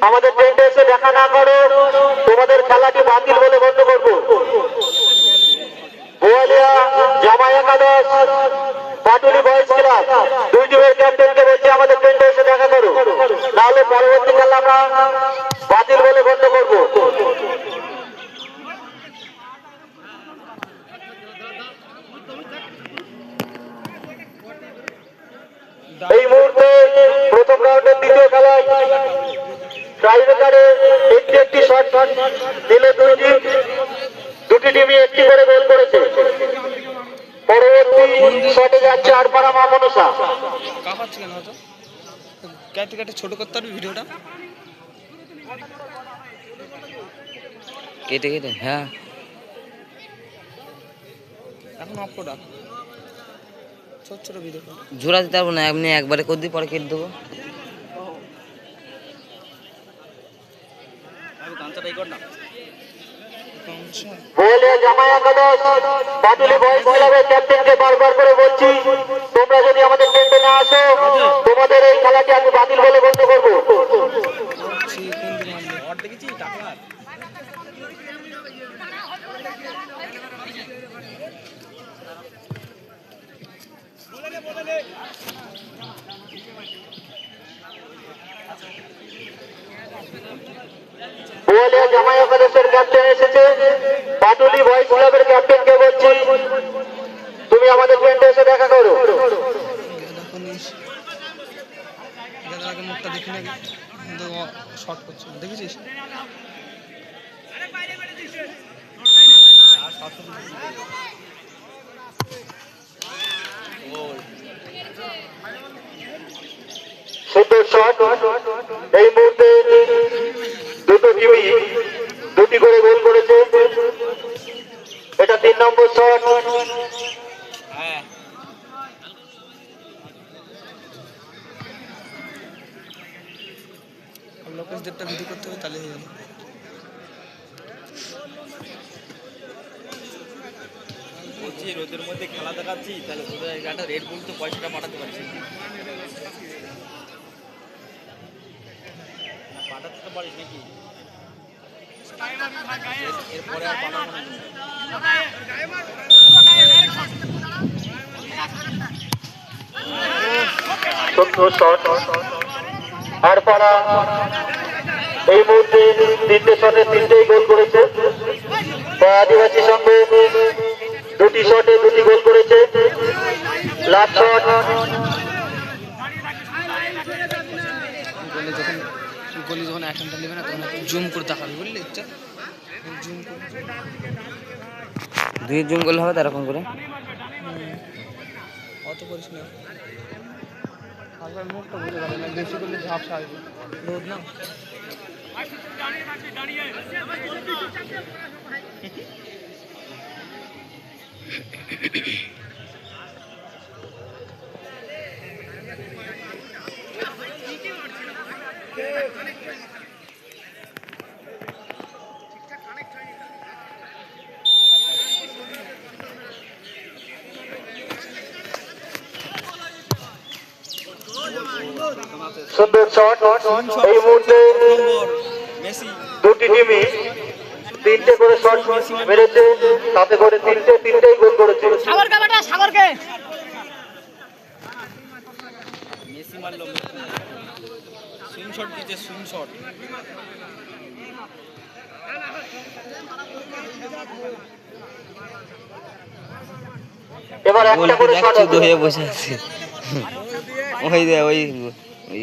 আমাদের টেন্টে এসে দেখা না করো তোমাদের খেলাটি বাতিল বলে গণ্য করবো। বোয়ালিয়া জামা একাদশ পাটুলি বয়েজ ক্লাব দুই টিমের ক্যাপ্টেনকে বলছে আমাদের টেন্টে এসে দেখা করো, নাহলে পরবর্তী খেলা আমরা বাতিল বলে গণ্য করবো। এই মুহূর্তে প্রথম রাউন্ডের দ্বিতীয় খেলায় ট্রাইব্রেকারে একটি শট দিল দুটি টিমই একটি করে গোল করেছে। পরবর্তী শটে যাচ্ছে আরপাড়া মা মনসা। ছোট করতে পারবি ভিডিওটা কেটে কেটে। হ্যাঁ এখন অফ করে রাখ, ছোট ছোট ভিডিও জোড়া দিতে পারবো না, এমনি একবারে করে দিই পরে কেটে দেবো। বোয়ালিয়া জামা একাদশ পাটুলি বয়েজ ক্লাবের ক্যাপ্টেনকে বারবার করে বলছি তোমরা যদি আমাদের টেন্টে না আসো তোমাদের এই খেলাটি আমি বাতিল বলে গণ্য করবো। বোয়ালিয়া জামা একাদশের ক্যাপ্টেন এসেছে, পাটুলি বয়েজ ক্লাবের ক্যাপ্টেনকে বলছি তুমি আমাদের টেন্টে এসে দেখা করো। মুখটা দেখি না শর্ট করছে, দেখেছিস? সুন্দর শট। এই মুহূর্তে দুটো টিমই দুটি করে গোল করেছে। এটা 3 নম্বর শট। লোকেশদেরটা ভিডিও করতে হবে তাহলে হয়ে যাবে। বলছি রোদের মধ্যে খেলা দেখাচ্ছি, তাহলে একটা রেড বুল তো পয়সাটা পাঠাতে পারছি, পাঠাতে তো পারিস নাকি? এরপরে আর পাঠাবো না। আরপাড়া এই মুহূর্তে 3টে শটে 3টেই গোল করেছে। আদিবাসী সংঘ 2টি শটে 2টি গোল করেছে। লাস্ট শট গোলে যখন অ্যাটেম্পটা নেবে না তখন জুম করে দেখাবি, বুঝলি? জুম করে দুই জুম করলে হবে তো এরকম করে, অত করিস না। মুখটা বুঝে যাবে না, বেশি করলে ঝাপসা আসবে, রোদ না। সুন্দর শট। এই মুহূর্তে দুটি টিমই 3টে করে শট মেরেছে, তাতে করে 3টেই গোল করেছে। মেসি মারলো, সুইং শট দিতে, সুইং শট। এবার একটা করে শট হয়ে বসে আছে, ওই দে ওই ওই